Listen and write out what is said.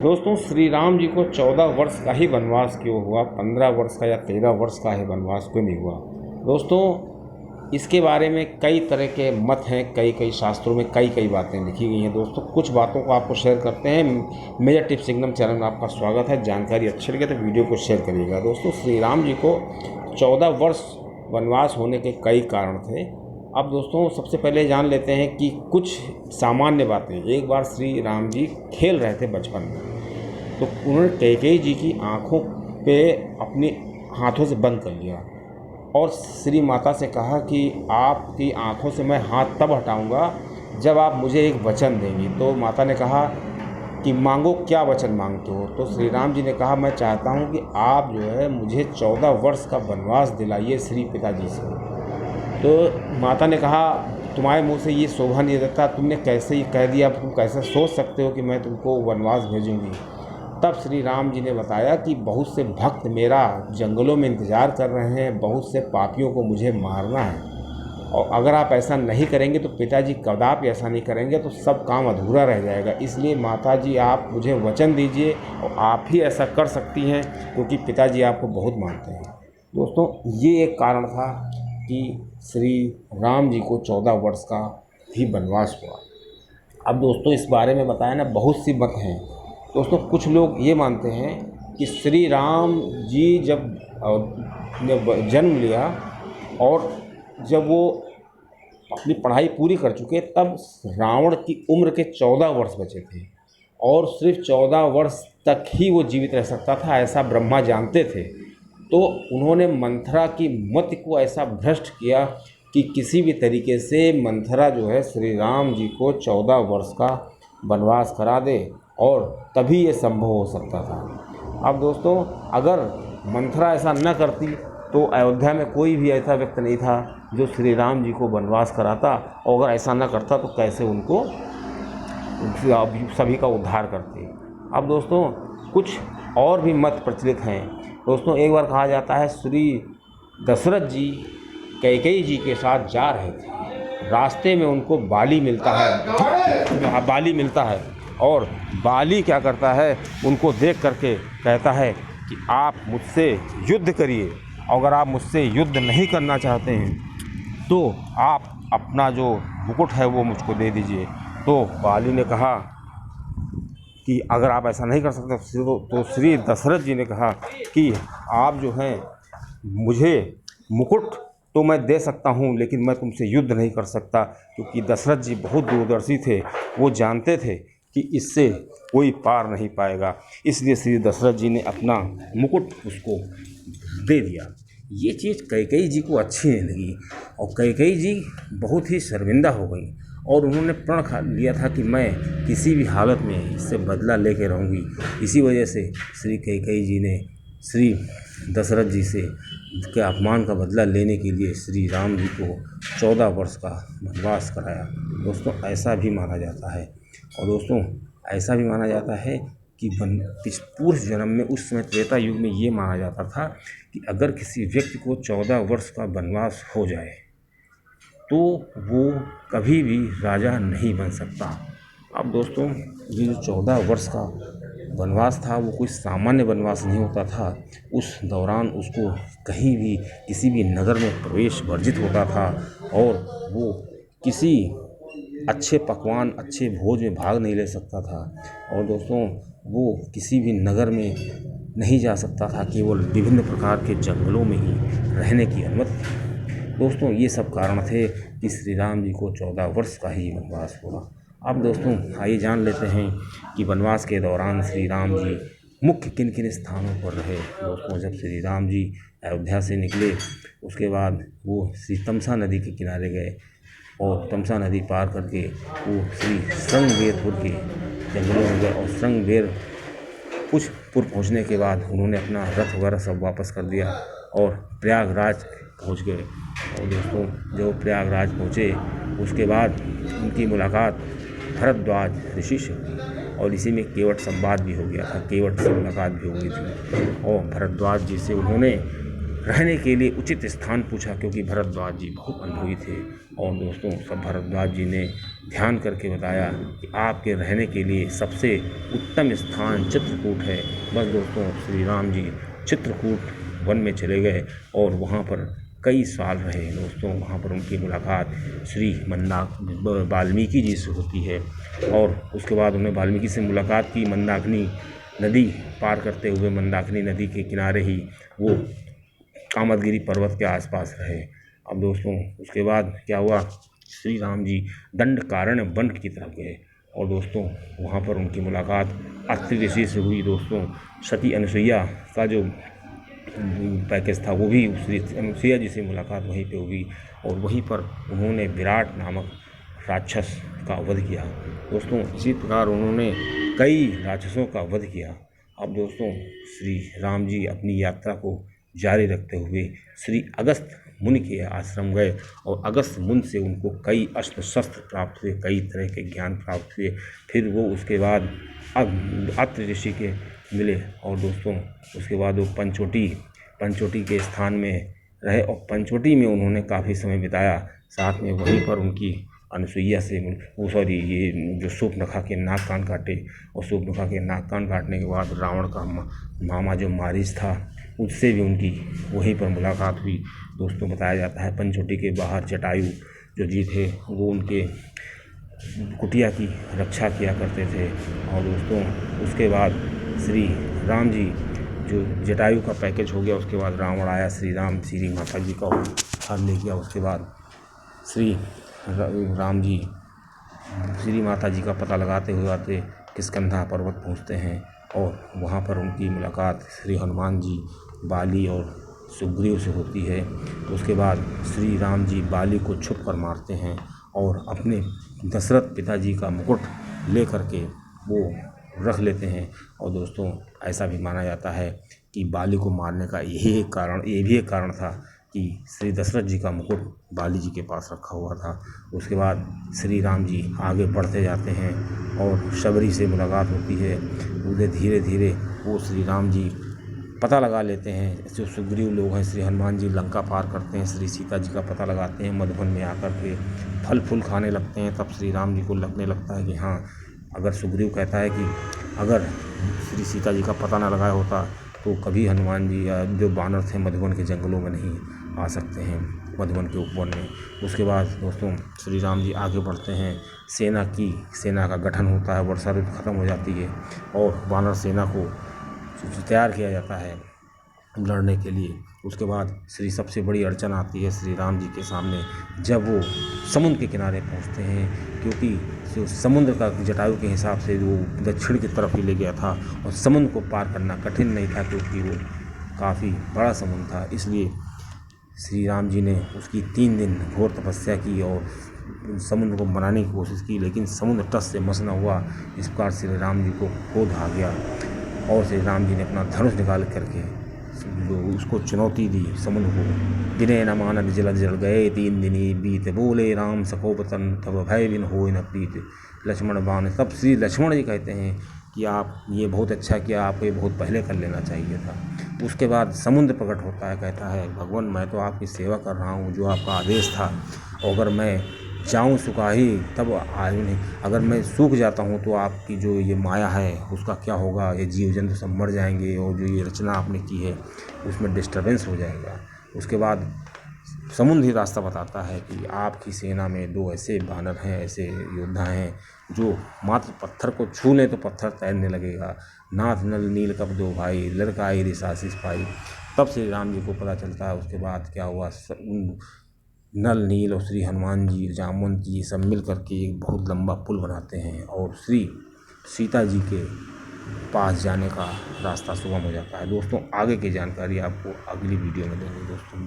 दोस्तों, श्री राम जी को 14 वर्ष का ही वनवास क्यों हुआ, 15 वर्ष का या 13 वर्ष का ही वनवास क्यों नहीं हुआ। दोस्तों, इसके बारे में कई तरह के मत हैं, कई शास्त्रों में कई बातें लिखी गई हैं। दोस्तों, कुछ बातों को आपको शेयर करते हैं। मेजर टिप्स सिंगम चैनल में आपका स्वागत है। जानकारी अच्छी लगे तो वीडियो को शेयर करिएगा। दोस्तों, श्री राम जी को 14 वर्ष वनवास होने के कई कारण थे। अब दोस्तों, सबसे पहले जान लेते हैं कि कुछ सामान्य बातें। एक बार श्री राम जी खेल रहे थे बचपन में, तो उन्होंने कैकेयी जी की आँखों पे अपने हाथों से बंद कर लिया और श्री माता से कहा कि आपकी आँखों से मैं हाथ तब हटाऊंगा जब आप मुझे एक वचन देंगी। तो माता ने कहा कि मांगो, क्या वचन मांगते हो। तो श्री राम जी ने कहा, मैं चाहता हूं कि आप जो है मुझे 14 वर्ष का वनवास दिलाइए श्री पिताजी से। तो माता ने कहा, तुम्हारे मुंह से ये शोभा नहीं देता, तुमने कैसे ये कह दिया, तुम कैसे सोच सकते हो कि मैं तुमको वनवास भेजूंगी। तब श्री राम जी ने बताया कि बहुत से भक्त मेरा जंगलों में इंतज़ार कर रहे हैं, बहुत से पापियों को मुझे मारना है, और अगर आप ऐसा नहीं करेंगे तो पिताजी कदापि ऐसा नहीं करेंगे, तो सब काम अधूरा रह जाएगा। इसलिए माता जी, आप मुझे वचन दीजिए और आप ही ऐसा कर सकती हैं, क्योंकि पिताजी आपको बहुत मानते हैं। दोस्तों, ये एक कारण था कि श्री राम जी को 14 वर्ष का भी वनवास हुआ। अब दोस्तों, इस बारे में बताया ना, बहुत सी मत हैं। दोस्तों, कुछ लोग ये मानते हैं कि श्री राम जी जब ने जन्म लिया और जब वो अपनी पढ़ाई पूरी कर चुके, तब रावण की उम्र के 14 वर्ष बचे थे और सिर्फ 14 वर्ष तक ही वो जीवित रह सकता था, ऐसा ब्रह्मा जानते थे। तो उन्होंने मंथरा की मति को ऐसा भ्रष्ट किया कि किसी भी तरीके से मंथरा जो है श्री राम जी को 14 वर्ष का वनवास करा दे, और तभी ये संभव हो सकता था। अब दोस्तों, अगर मंथरा ऐसा न करती तो अयोध्या में कोई भी ऐसा व्यक्ति नहीं था जो श्री राम जी को वनवास कराता, और अगर ऐसा न करता तो कैसे उनको सभी का उद्धार करते। अब दोस्तों, कुछ और भी मत प्रचलित हैं। दोस्तों, एक बार कहा जाता है श्री दशरथ जी कैकेयी जी के साथ जा रहे थे, रास्ते में उनको बाली मिलता है और बाली क्या करता है, उनको देख करके कहता है कि आप मुझसे युद्ध करिए, अगर आप मुझसे युद्ध नहीं करना चाहते हैं तो आप अपना जो मुकुट है वो मुझको दे दीजिए। तो बाली ने कहा कि अगर आप ऐसा नहीं कर सकते तो श्री दशरथ जी ने कहा कि आप जो हैं, मुझे मुकुट तो मैं दे सकता हूं, लेकिन मैं तुमसे युद्ध नहीं कर सकता, क्योंकि दशरथ जी बहुत दूरदर्शी थे। वो जानते थे कि इससे कोई पार नहीं पाएगा। इसलिए श्री दशरथ जी ने अपना मुकुट उसको दे दिया। ये चीज़ कैकेयी जी को अच्छी नहीं लगी और कैकेयी जी बहुत ही शर्मिंदा हो गई और उन्होंने प्रण खा लिया था कि मैं किसी भी हालत में इससे बदला लेके रहूँगी। इसी वजह से श्री कैकेयी जी ने श्री दशरथ जी से के अपमान का बदला लेने के लिए श्री राम जी को 14 वर्ष का वनवास कराया। दोस्तों, ऐसा भी माना जाता है, और दोस्तों ऐसा भी माना जाता है कि पूर्व जन्म में, उस समय त्रेता युग में, ये माना जाता था कि अगर किसी व्यक्ति को 14 वर्ष का वनवास हो जाए तो वो कभी भी राजा नहीं बन सकता। अब दोस्तों, ये जो 14 वर्ष का वनवास था वो कोई सामान्य वनवास नहीं होता था। उस दौरान उसको कहीं भी किसी भी नगर में प्रवेश वर्जित होता था और वो किसी अच्छे पकवान, अच्छे भोज में भाग नहीं ले सकता था। और दोस्तों, वो किसी भी नगर में नहीं जा सकता था, केवल विभिन्न प्रकार के जंगलों में ही रहने की अनुमति थी। दोस्तों, ये सब कारण थे कि श्री राम जी को 14 वर्ष का ही वनवास हुआ। अब दोस्तों, आइए जान लेते हैं कि वनवास के दौरान श्री राम जी मुख्य किन किन स्थानों पर रहे। दोस्तों, जब श्री राम जी अयोध्या से निकले, उसके बाद वो श्री तमसा नदी के किनारे गए और तमसा नदी पार करके वो श्री श्रृंगबेरपुर के जंगलों में गए, और श्रृंगबेर कुछ पुर पहुँचने के बाद उन्होंने अपना रथ वगैरह सब वापस कर दिया और प्रयागराज पहुँच गए। और दोस्तों, जब प्रयागराज पहुँचे, उसके बाद उनकी मुलाकात भरद्वाज ऋषि से हुई और इसी में केवट संवाद भी हो गया था, केवट से मुलाकात भी हो गई थी और भरद्वाज जी से उन्होंने रहने के लिए उचित स्थान पूछा, क्योंकि भरद्वाज जी बहुत अनुभवी थे। और दोस्तों सब भरद्वाज जी ने ध्यान करके बताया कि आपके रहने के लिए सबसे उत्तम स्थान चित्रकूट है। बस दोस्तों श्री राम जी चित्रकूट वन में चले गए और वहाँ पर कई साल रहे। दोस्तों वहाँ पर उनकी मुलाकात श्री वाल्मीकि जी से होती है और उसके बाद उन्हें वाल्मीकि से मुलाकात की। मंदाकिनी नदी पार करते हुए मंदाकिनी नदी के किनारे ही वो कामदगिरी पर्वत के आसपास रहे। अब दोस्तों उसके बाद क्या हुआ, श्री राम जी दंडकारण्य वन की तरफ गए और दोस्तों वहाँ पर उनकी मुलाकात अत्रि ऋषि से हुई। दोस्तों सती अनुसुईया का जो पैकेज था वो भी श्री अनुसुईया जी से मुलाकात वहीं पे हुई और वहीं पर उन्होंने विराट नामक राक्षस का वध किया। दोस्तों इसी प्रकार उन्होंने कई राक्षसों का वध किया। अब दोस्तों श्री राम जी अपनी यात्रा को जारी रखते हुए श्री अगस्त मुनि के आश्रम गए और अगस्त मुनि से उनको कई अस्त्र शस्त्र प्राप्त हुए, कई तरह के ज्ञान प्राप्त हुए। फिर वो उसके बाद अत्रि ऋषि के मिले और दोस्तों उसके बाद वो पंचवटी के स्थान में रहे और पंचवटी में उन्होंने काफ़ी समय बिताया। साथ में वहीं पर उनकी अनुसुईया से ये जो शूर्पणखा के नाक कान काटे और शूर्पणखा के नाक कान काटने के बाद रावण का मामा जो मारीच था उससे भी उनकी वहीं पर मुलाकात हुई। दोस्तों बताया जाता है पंचवटी के बाहर जटायु जो जी थे वो उनके कुटिया की रक्षा किया करते थे। और दोस्तों उसके बाद श्री राम जी जो जटायु का पैकेज हो गया, उसके बाद रावण आया, श्री माता जी का हार ले गया। उसके बाद श्री राम जी श्री माता जी का पता लगाते हुए आते किष्किंधा पर्वत पहुँचते हैं और वहाँ पर उनकी मुलाकात श्री हनुमान जी बाली और सुग्रीव से होती है। उसके बाद श्री राम जी बाली को छुप कर मारते हैं और अपने दशरथ पिताजी का मुकुट ले करके वो रख लेते हैं। और दोस्तों ऐसा भी माना जाता है कि बाली को मारने का ये भी एक कारण था कि श्री दशरथ जी का मुकुट बाली जी के पास रखा हुआ था। उसके बाद श्री राम जी आगे बढ़ते जाते हैं और शबरी से मुलाकात होती है। उसे धीरे धीरे वो श्री राम जी पता लगा लेते हैं, जो सुग्रीव लोग हैं, श्री हनुमान जी लंका पार करते हैं, श्री सीता जी का पता लगाते हैं, मधुबन में आकर के फल फूल खाने लगते हैं। तब श्री राम जी को लगने लगता है कि हाँ, अगर सुग्रीव कहता है कि अगर श्री सीता जी का पता ना लगाया होता तो कभी हनुमान जी या जो बानर थे मधुबन के जंगलों में नहीं आ सकते हैं, मधुबन के उपवन में। उसके बाद दोस्तों श्री राम जी आगे बढ़ते हैं, सेना का गठन होता है, वर्षा ऋतु खत्म हो जाती है और वानर सेना को तैयार किया जाता है लड़ने के लिए। उसके बाद श्री सबसे बड़ी अड़चन आती है श्री राम जी के सामने जब वो समुद्र के किनारे पहुंचते हैं, क्योंकि जो समुद्र का जटायु के हिसाब से वो दक्षिण की तरफ ही ले गया था और समुद्र को पार करना कठिन नहीं था क्योंकि वो काफ़ी बड़ा समुद्र था। इसलिए श्री राम जी ने उसकी 3 दिन घोर तपस्या की और समुद्र को बनाने की कोशिश की, लेकिन समुद्र टस से मस न हुआ। इस प्रकार श्री राम जी को क्रोध आ गया और श्री राम जी ने अपना धनुष निकाल करके उसको चुनौती दी समुद्र को। दिने न मानव जल जल गए 3 दिन बीत, बोले राम सकोपतन तब भय बिन होय न प्रीत। लक्ष्मण बाण तब श्री लक्ष्मण जी कहते हैं कि आप ये बहुत अच्छा किया, आपको ये बहुत पहले कर लेना चाहिए था। उसके बाद समुद्र प्रकट होता है, कहता है भगवान मैं तो आपकी सेवा कर रहा हूँ, जो आपका आदेश था, अगर मैं जाऊँ सुकाही तब आयु नहीं, अगर मैं सूख जाता हूँ तो आपकी जो ये माया है उसका क्या होगा, ये जीव जंतु सब मर जाएंगे और जो ये रचना आपने की है उसमें डिस्टर्बेंस हो जाएगा। उसके बाद समुद्र ही रास्ता बताता है कि आपकी सेना में 2 ऐसे बानर हैं, ऐसे योद्धा हैं जो मात्र पत्थर को छू लें तो पत्थर तैरने लगेगा। नाथ नल नील कब 2 भाई, लड़काई रिसासिस पाई। तब श्री राम जी को पता चलता है। उसके बाद क्या हुआ, नल नील और श्री हनुमान जी जामवंत जी सब मिल करके एक बहुत लंबा पुल बनाते हैं और श्री सीता जी के पास जाने का रास्ता सुगम हो जाता है। दोस्तों आगे की जानकारी आपको अगली वीडियो में देंगे दोस्तों।